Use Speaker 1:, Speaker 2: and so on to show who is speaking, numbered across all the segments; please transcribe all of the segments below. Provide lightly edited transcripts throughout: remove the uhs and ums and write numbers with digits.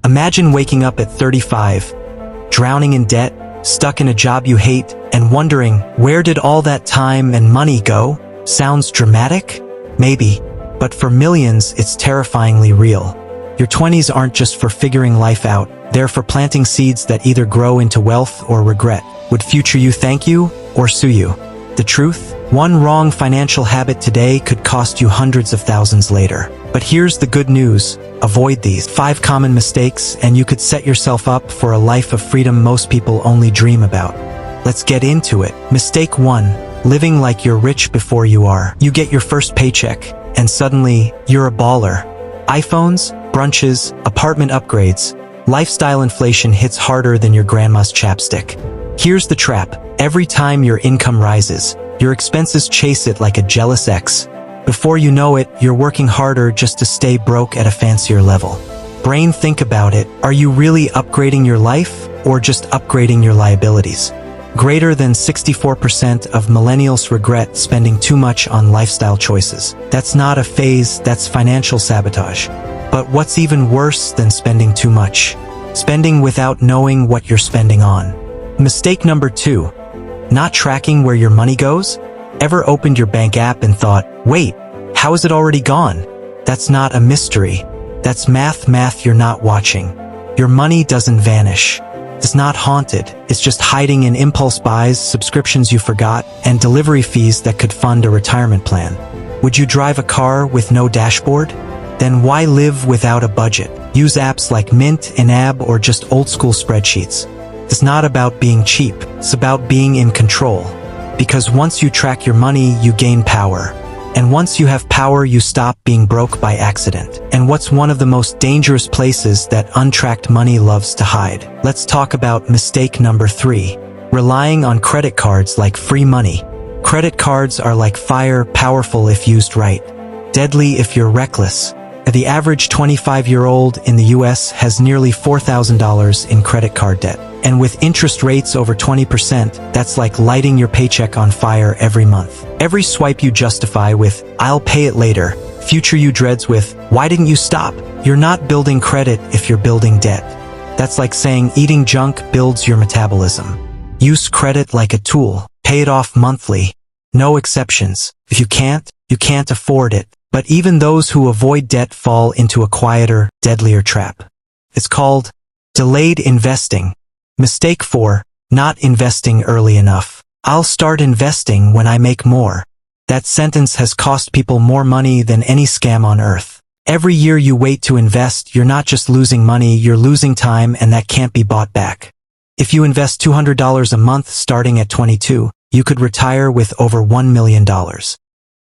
Speaker 1: Imagine waking up at 35, drowning in debt, stuck in a job you hate, and wondering, where did all that time and money go? Sounds dramatic? Maybe. But for millions, it's terrifyingly real. Your 20s aren't just for figuring life out. They're for planting seeds that either grow into wealth or regret. Would future you thank you or sue you? The truth? One wrong financial habit today could cost you hundreds of thousands later. But here's the good news. Avoid these 5 common mistakes and you could set yourself up for a life of freedom most people only dream about. Let's get into it. Mistake 1. Living like you're rich before you are. You get your first paycheck, and suddenly, you're a baller. iPhones, brunches, apartment upgrades. Lifestyle inflation hits harder than your grandma's chapstick. Here's the trap. Every time your income rises, your expenses chase it like a jealous ex. Before you know it, you're working harder just to stay broke at a fancier level. Brain, think about it. Are you really upgrading your life, or just upgrading your liabilities? Greater than 64% of millennials regret spending too much on lifestyle choices. That's not a phase, that's financial sabotage. But what's even worse than spending too much? Spending without knowing what you're spending on. Mistake number 2. Not tracking where your money goes? Ever opened your bank app and thought, wait, how is it already gone? That's not a mystery. That's math you're not watching. Your money doesn't vanish. It's not haunted. It's just hiding in impulse buys, subscriptions you forgot, and delivery fees that could fund a retirement plan. Would you drive a car with no dashboard? Then why live without a budget? Use apps like Mint, In-App, or just old-school spreadsheets. It's not about being cheap. It's about being in control. Because once you track your money, you gain power. And once you have power, you stop being broke by accident. And what's one of the most dangerous places that untracked money loves to hide? Let's talk about mistake number 3. Relying on credit cards like free money. Credit cards are like fire, powerful if used right, deadly if you're reckless. The average 25-year-old in the US has nearly $4,000 in credit card debt. And with interest rates over 20%, that's like lighting your paycheck on fire every month. Every swipe you justify with, I'll pay it later. Future you dreads with, why didn't you stop? You're not building credit if you're building debt. That's like saying eating junk builds your metabolism. Use credit like a tool. Pay it off monthly. No exceptions. If you can't afford it. But even those who avoid debt fall into a quieter, deadlier trap. It's called delayed investing. Mistake 4. Not investing early enough. I'll start investing when I make more. That sentence has cost people more money than any scam on earth. Every year you wait to invest, you're not just losing money, you're losing time, and that can't be bought back. If you invest $200 a month starting at 22, you could retire with over $1 million.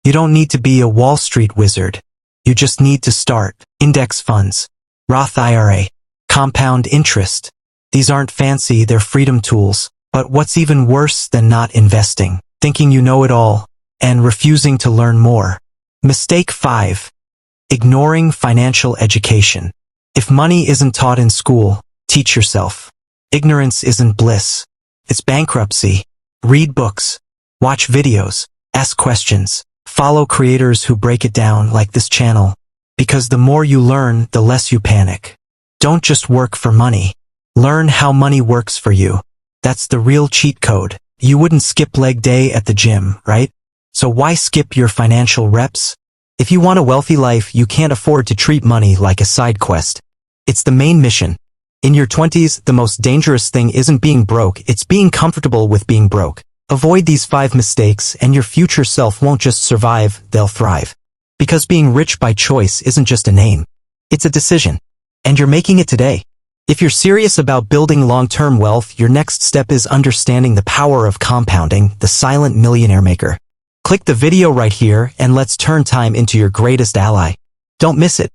Speaker 1: You don't need to be a Wall Street wizard. You just need to start. Index funds, Roth IRA, compound interest. These aren't fancy, they're freedom tools. But what's even worse than not investing? Thinking you know it all and refusing to learn more. Mistake 5. Ignoring financial education. If money isn't taught in school, teach yourself. Ignorance isn't bliss. It's bankruptcy. Read books. Watch videos. Ask questions. Follow creators who break it down like this channel. Because the more you learn, the less you panic. Don't just work for money. Learn how money works for you. That's the real cheat code. You wouldn't skip leg day at the gym, right? So why skip your financial reps? If you want a wealthy life, you can't afford to treat money like a side quest. It's the main mission. In your 20s, the most dangerous thing isn't being broke, it's being comfortable with being broke. Avoid these 5 mistakes and your future self won't just survive, they'll thrive. Because being rich by choice isn't just a name. It's a decision. And you're making it today. If you're serious about building long-term wealth, your next step is understanding the power of compounding, the silent millionaire maker. Click the video right here and let's turn time into your greatest ally. Don't miss it.